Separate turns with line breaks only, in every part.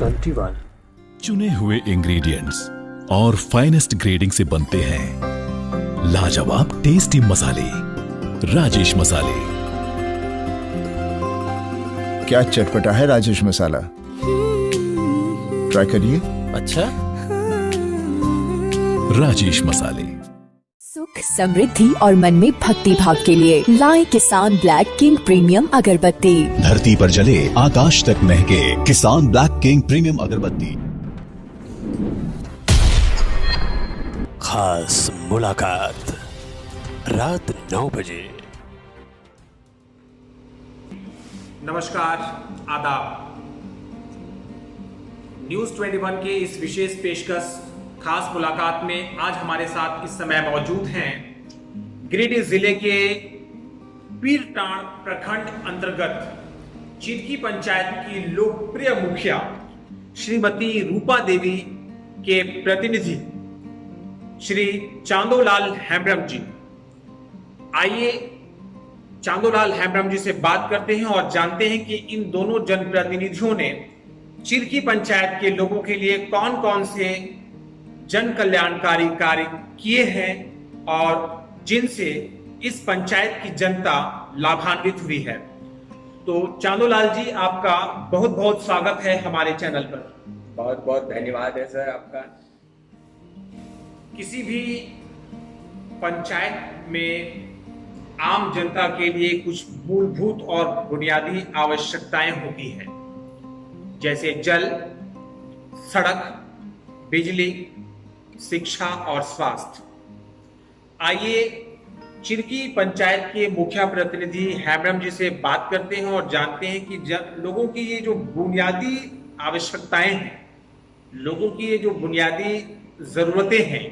21
चुने हुए इंग्रेडिएंट्स और फाइनेस्ट ग्रेडिंग से बनते हैं लाजवाब टेस्टी मसाले। राजेश मसाले।
क्या चटपटा है राजेश मसाला, ट्राई करिए।
अच्छा,
राजेश मसाले।
सुख, समृद्धि और मन में भक्ति भाव के लिए लाए किसान ब्लैक किंग प्रीमियम अगरबत्ती।
धरती पर जले आकाश तक महके किसान ब्लैक किंग प्रीमियम अगरबत्ती।
खास मुलाकात रात 9 बजे।
नमस्कार, आदाब। न्यूज़ 21 के इस विशेष पेशकश खास मुलाकात में आज हमारे साथ इस समय मौजूद हैं गिरिडीह जिले के पीरटांड प्रखंड अंतर्गत चिरकी पंचायत की लोकप्रिय मुखिया श्रीमती रूपा देवी के प्रतिनिधि श्री चांदोलाल हेम्ब्रम जी। आइए चांदोलाल हेम्ब्रम जी से बात करते हैं और जानते हैं कि इन दोनों जनप्रतिनिधियों ने चिरकी पंचायत के लोगों के लिए कौन कौन से जन कल्याणकारी कार्य किए हैं और जिनसे इस पंचायत की जनता लाभान्वित हुई है। तो चांदोलाल जी, आपका बहुत बहुत स्वागत है हमारे चैनल पर।
बहुत बहुत धन्यवाद है सर आपका।
किसी भी पंचायत में आम जनता के लिए कुछ मूलभूत और बुनियादी आवश्यकताएं होती हैं, जैसे जल, सड़क, बिजली, शिक्षा और स्वास्थ्य। आइए चिरकी पंचायत के मुखिया प्रतिनिधि हेम्ब्रम जी से बात करते हैं और जानते हैं कि लोगों की ये जो बुनियादी आवश्यकताएं हैं, लोगों की ये जो बुनियादी जरूरतें हैं,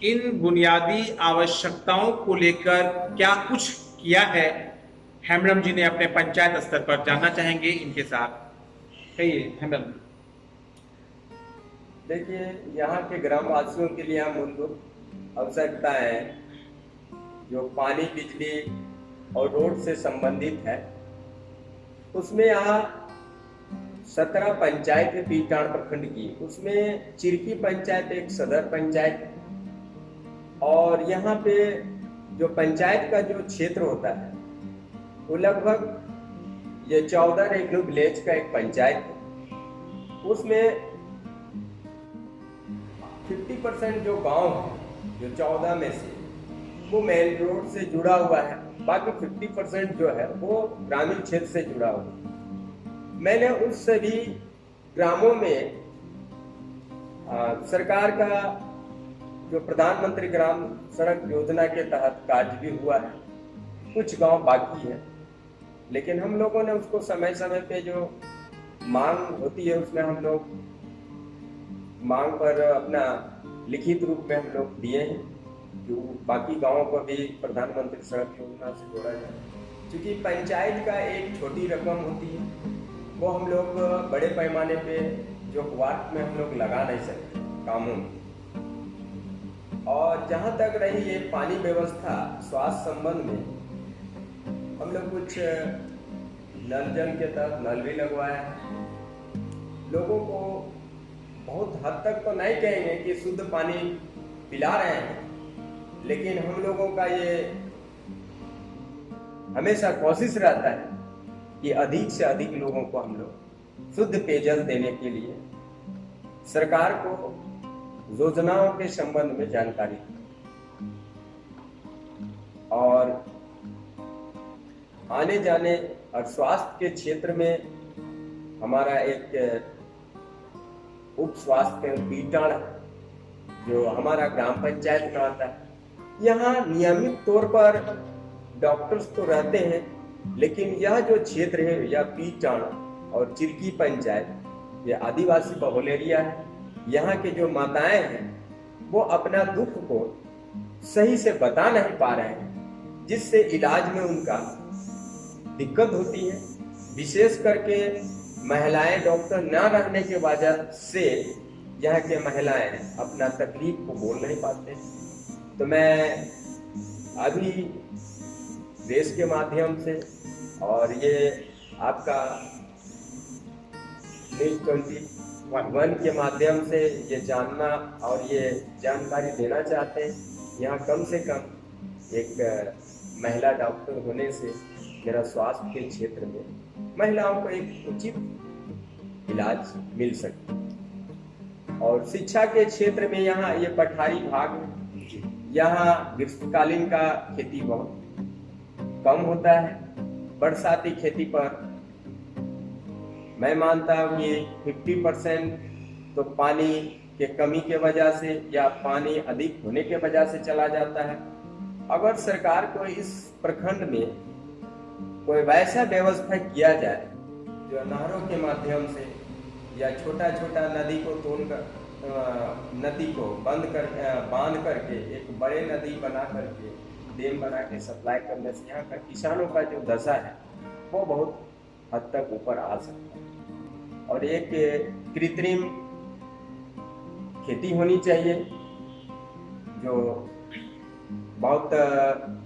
इन बुनियादी आवश्यकताओं को लेकर क्या कुछ किया है हेम्ब्रम जी ने अपने पंचायत स्तर पर, जानना चाहेंगे इनके साथ। कहिए हेम्ब्रम।
देखिए, यहाँ के ग्रामवासियों के लिए मूलभूत आवश्यकताएं जो पानी, बिजली और रोड से संबंधित है, उसमें यहाँ 17 पंचायत है पीरटांड प्रखंड की। उसमें चिरकी पंचायत एक सदर पंचायत, और यहाँ पे जो पंचायत का जो क्षेत्र होता है वो लगभग ये 14 रेगुलर विलेज का एक पंचायत है। उसमें 50% जो गांव है, जो 14 में से, वो मेन रोड से जुड़ा हुआ है। बाकी 50% जो है वो ग्रामीण क्षेत्र से जुड़ा हुआ है। मैंने उस सभी ग्रामों में सरकार का जो प्रधानमंत्री ग्राम सड़क योजना के तहत कार्य भी हुआ है। कुछ गांव बाकी है, लेकिन हम लोगों ने उसको समय समय पे जो मांग होती है उसमें हम लोग मांग पर अपना लिखित रूप में हम लोग दिए हैं, जो बाकी गांवों को भी प्रधानमंत्री सड़क योजना से जोड़ा जाए। क्योंकि पंचायत का एक छोटी रकम होती है, वो हम लोग बड़े पैमाने पे जो वार्ड में हम लोग लगा नहीं सकते कामों में। और जहाँ तक रही ये पानी व्यवस्था, स्वास्थ्य संबंध में हम लोग कुछ नल जल के तहत नल भी लगवाया है। लोगों को बहुत हद तक तो नहीं कहेंगे कि शुद्ध पानी पिला रहे हैं, लेकिन हम लोगों का ये हमेशा कोशिश रहता है कि अधिक से अधिक लोगों को हम लोग शुद्ध पेयजल देने के लिए सरकार को योजनाओं के संबंध में जानकारी और आने जाने और स्वास्थ्य के क्षेत्र में हमारा एक उप स्वास्थ्य केंद्र पीरटांड है, जो हमारा ग्राम पंचायत में आता है। यहाँ नियमित तौर पर डॉक्टर्स तो रहते हैं, लेकिन यह जो क्षेत्र है, यह पीरटांड और चिरकी पंचायत, ये आदिवासी बहुल एरिया है। यहाँ के जो माताएं हैं वो अपना दुख को सही से बता नहीं पा रहे हैं, जिससे इलाज में उनका दिक्कत होती है। विशेष करके महिलाएं डॉक्टर न रहने की वजह से यहाँ के महिलाएं अपना तकलीफ को बोल नहीं पाते। तो मैं अभी देश के माध्यम से और ये आपका न्यूज़ 20 वन के माध्यम से ये जानना और ये जानकारी देना चाहते हैं। यहाँ कम से कम एक महिला डॉक्टर होने से मेरा स्वास्थ्य के क्षेत्र में महिलाओं को एक उचित इलाज मिल सके। और शिक्षा के क्षेत्र में यहाँ ये पठारी भाग है, यहाँ ग्रीष्मकालीन का खेती बहुत कम होता है। बरसाती खेती पर मैं मानता हूँ कि 50% तो पानी के कमी के वजह से या पानी अधिक होने के वजह से चला जाता है। अगर सरकार को इस प्रखंड में कोई वैसा व्यवस्था किया जाए जो नहरों के माध्यम से या छोटा छोटा नदी को नदी को बांध करके एक बड़े नदी बना करके डैम बना के सप्लाई करने से यहाँ का किसानों का जो दशा है वो बहुत हद तक ऊपर आ सकता है। और एक कृत्रिम खेती होनी चाहिए जो बहुत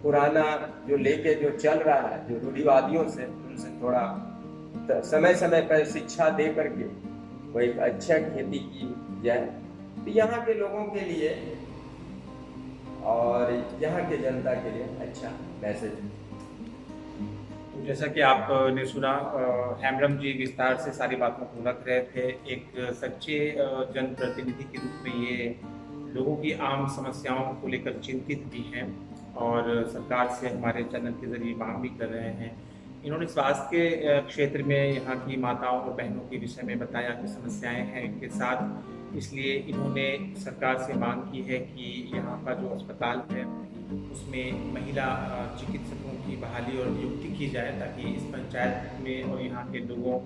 पुराना जो लेके जो चल रहा है, जो रूढ़िवादियों से उनसे थोड़ा समय समय पर शिक्षा दे करके वो एक अच्छा खेती की जाए तो यहाँ के लोगों के लिए और यहाँ के जनता के लिए अच्छा मैसेज।
तो जैसा कि आपने सुना, हेम्ब्रम जी विस्तार से सारी बातों को रख रहे थे। एक सच्चे जनप्रतिनिधि के रूप में ये लोगों की आम समस्याओं को लेकर चिंतित भी हैं और सरकार से हमारे चैनल के जरिए मांग भी कर रहे हैं। इन्होंने स्वास्थ्य के क्षेत्र में यहाँ की माताओं और बहनों के विषय में बताया कि समस्याएं हैं इनके साथ, इसलिए इन्होंने सरकार से मांग की है कि यहाँ का जो अस्पताल है उसमें महिला चिकित्सकों की बहाली और नियुक्ति की जाए ताकि इस पंचायत में और यहाँ के लोगों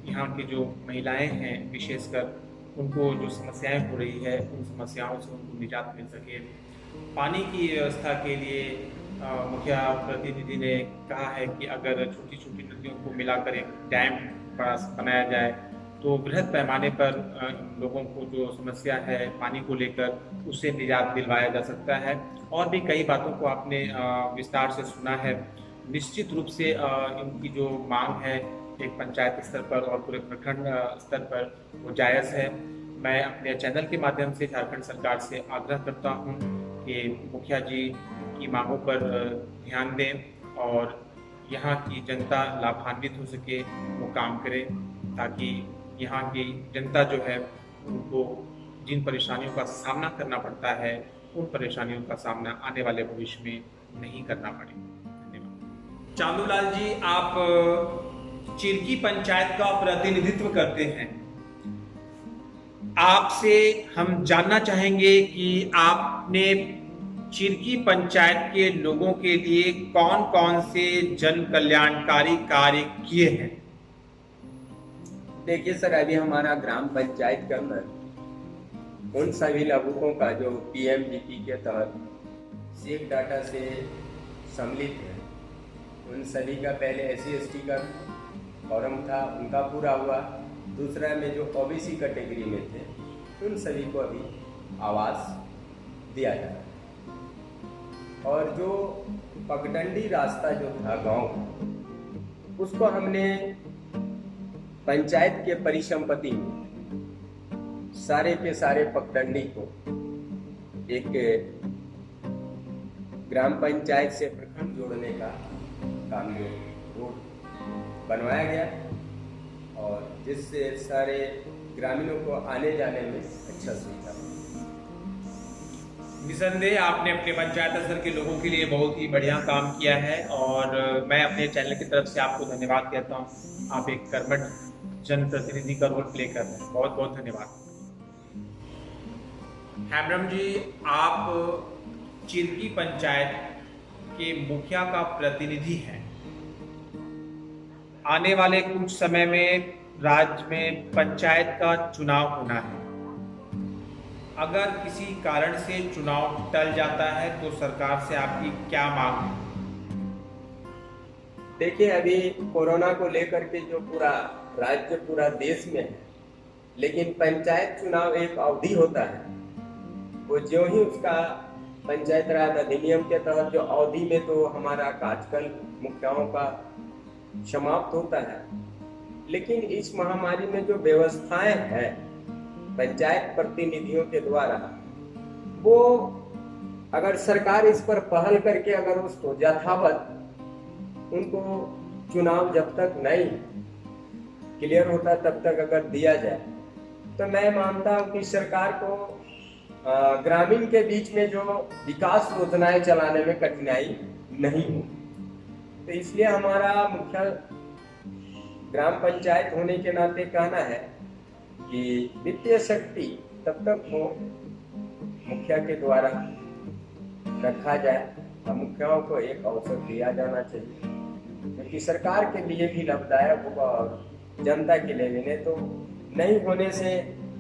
यहाँ की जो महिलाएं हैं विशेषकर उनको जो समस्याएं हो रही है उन समस्याओं से उनको निजात मिल सके। पानी की व्यवस्था के लिए मुखिया प्रतिनिधि ने कहा है कि अगर छोटी छोटी नदियों को मिलाकर एक डैम बड़ा बनाया जाए तो बृहद पैमाने पर लोगों को जो समस्या है पानी को लेकर उससे निजात दिलवाया जा सकता है। और भी कई बातों को आपने विस्तार से सुना है। निश्चित रूप से इनकी जो मांग है एक पंचायत स्तर पर और पूरे प्रखंड स्तर पर वो जायज़ है। मैं अपने चैनल के माध्यम से झारखंड सरकार से आग्रह करता हूँ कि मुखिया जी की मांगों पर ध्यान दें और यहाँ की जनता लाभान्वित हो सके, वो काम करें ताकि यहाँ की जनता जो है उनको जिन परेशानियों का सामना करना पड़ता है उन परेशानियों का सामना आने वाले भविष्य में नहीं करना पड़े। धन्यवाद। चांदूलाल जी, आप चिरकी पंचायत का प्रतिनिधित्व करते हैं। आपसे हम जानना चाहेंगे कि आपने चिरकी पंचायत के लोगों के लिए कौन कौन से जन कल्याणकारी कार्य किए हैं।
देखिए सर, अभी हमारा ग्राम पंचायत के अंदर उन सभी लाभुकों का जो पीएमजीपी के तहत सेक डाटा से सम्मिलित है उन सभी का पहले SC/ST का फॉर्म था, उनका पूरा हुआ। दूसरा में जो OBC कैटेगरी में थे उन सभी को अभी आवास दिया जा रहा है। और जो पगडंडी रास्ता जो था गांव उसको हमने पंचायत के परिसंपत्ति में सारे के सारे पगडंडी को एक ग्राम पंचायत से प्रखंड जोड़ने का काम जो रोड बनवाया गया और जिससे सारे ग्रामीणों को आने जाने में अच्छा सुविधा।
निसंदेह आपने अपने पंचायत स्तर के लोगों के लिए बहुत ही बढ़िया काम किया है और मैं अपने चैनल की तरफ से आपको धन्यवाद कहता हूँ। आप एक कर्मठ जनप्रतिनिधि का रोल प्ले कर रहे हैं, बहुत बहुत धन्यवाद। हेम्ब्रम जी, आप चिरकी पंचायत के मुखिया का प्रतिनिधि हैं। आने वाले कुछ समय में राज्य में पंचायत का चुनाव होना है। अगर किसी कारण से चुनाव टल जाता है तो सरकार से आपकी क्या मांग है?
देखिए, अभी कोरोना को लेकर के जो पूरा राज्य पूरा देश में है, लेकिन पंचायत चुनाव एक अवधि होता है। वो जो ही उसका पंचायत राज अधिनियम के तहत जो अवधि में तो हमारा कार्यकाल मुखियाओं का समाप्त होता है लेकिन इस महामारी में जो व्यवस्थाएं हैं पंचायत प्रतिनिधियों के द्वारा, वो अगर सरकार इस पर पहल करके अगर उसको यथावत उनको चुनाव जब तक नहीं क्लियर होता तब तक अगर दिया जाए, तो मैं मानता हूं कि सरकार को ग्रामीण के बीच में जो विकास योजनाएं चलाने में कठिनाई नहीं हो। तो इसलिए हमारा मुख्य ग्राम पंचायत होने के नाते कहना है कि वित्तीय शक्ति तब तक हो मुखिया के द्वारा रखा जाए और मुखियाओं को एक अवसर दिया जाना चाहिए, क्योंकि सरकार के लिए भी लाभदायक होगा और जनता के लिए भी। नहीं तो नहीं होने से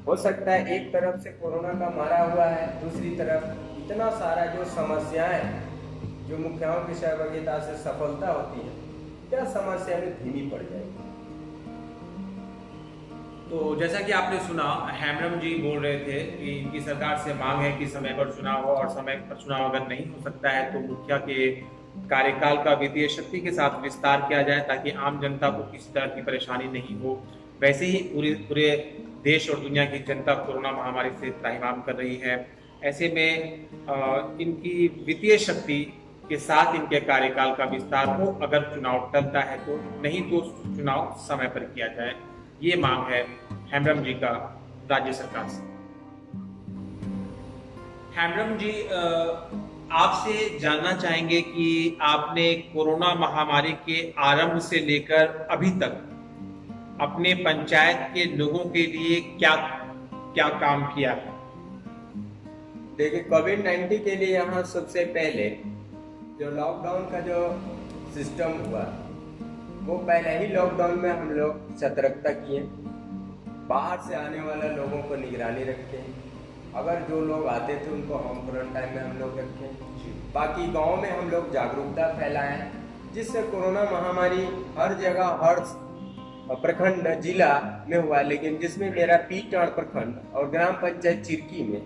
हो सकता है एक तरफ से कोरोना का मारा हुआ है, दूसरी तरफ इतना सारा जो समस्याएं जो मुखियाओं की सहभागिता से सफलता होती है, क्या समस्या में धीमी पड़ जाएगी।
तो जैसा कि आपने सुना, हेमरम जी बोल रहे थे कि इनकी सरकार से मांग है कि समय पर चुनाव हो, और समय पर चुनाव अगर नहीं हो सकता है तो मुखिया के कार्यकाल का वित्तीय शक्ति के साथ विस्तार किया जाए, ताकि आम जनता को किसी तरह की परेशानी नहीं हो। वैसे ही पूरे देश और दुनिया की जनता कोरोना महामारी से त्राहिमाम कर रही है। ऐसे में इनकी वित्तीय शक्ति के साथ इनके कार्यकाल का विस्तार हो, अगर चुनाव टलता है तो, नहीं तो चुनाव समय पर किया जाए। ये मांग है हेमरम जी का राज्य सरकार से। हेमरम जी, आपसे जानना चाहेंगे कि आपने कोरोना महामारी के आरंभ से लेकर अभी तक अपने पंचायत के लोगों के लिए क्या क्या काम किया है?
देखिए, कोविड-19 के लिए यहाँ सबसे पहले जो लॉकडाउन का जो सिस्टम हुआ, वो पहले ही लॉकडाउन में हम लोग सतर्कता किए, बाहर से आने वाले लोगों को निगरानी रखें, अगर जो लोग आते थे उनको होम क्वारंटाइन में हम लोग रखें, बाकी गांव में हम लोग जागरूकता फैलाएं, जिससे कोरोना महामारी हर जगह हर प्रखंड जिला में हुआ, लेकिन जिसमें मेरा पीटाण प्रखंड और ग्राम पंचायत चिरकी में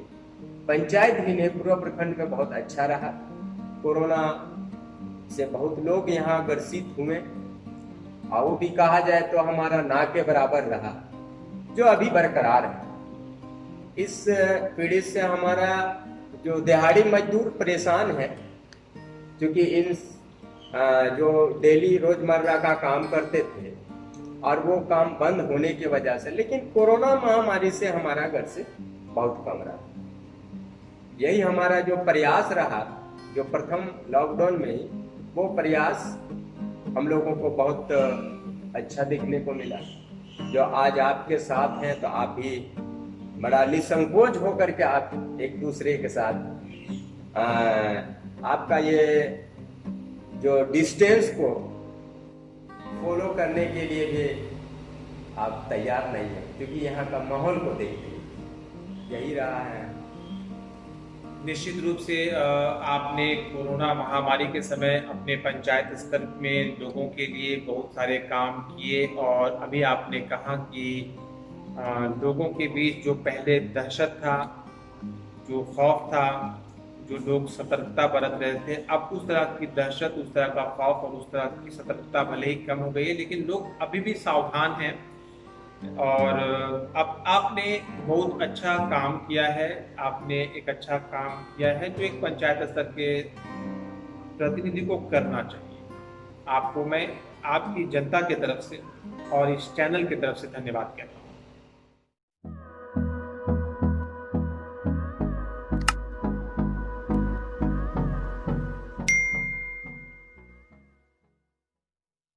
पंचायत भी ने पूर्व प्रखंड में बहुत अच्छा रहा। कोरोना से बहुत लोग यहाँ ग्रसित हुए, और वो भी कहा जाए तो हमारा ना के बराबर रहा, जो अभी बरकरार है। इस पीड़ित से हमारा जो दिहाड़ी मजदूर परेशान है, क्योंकि इन जो डेली रोजमर्रा का काम करते थे और वो काम बंद होने की वजह से, लेकिन कोरोना महामारी से हमारा घर से बहुत कम रहा। यही हमारा जो प्रयास रहा, जो प्रथम लॉकडाउन में ही, वो प्रयास हम लोगों को बहुत अच्छा देखने को मिला। जो आज आपके साथ हैं, तो आप भी बड़ा निसंकोच होकर के आप एक दूसरे के साथ आपका ये जो डिस्टेंस को फॉलो करने के लिए भी आप तैयार नहीं है, क्योंकि यहाँ का माहौल को देखते यही रहा है।
निश्चित रूप से आपने कोरोना महामारी के समय अपने पंचायत स्तर में लोगों के लिए बहुत सारे काम किए, और अभी आपने कहा कि लोगों के बीच जो पहले दहशत था, जो खौफ था, जो लोग सतर्कता बरत रहे थे, अब उस तरह की दहशत, उस तरह का खौफ और उस तरह की सतर्कता भले ही कम हो गई है, लेकिन लोग अभी भी सावधान हैं। और अब आपने बहुत अच्छा काम किया है, आपने एक अच्छा काम किया है जो एक पंचायत स्तर के प्रतिनिधि को करना चाहिए। आपको मैं आपकी जनता की तरफ से और इस चैनल की तरफ से धन्यवाद कहता हूँ।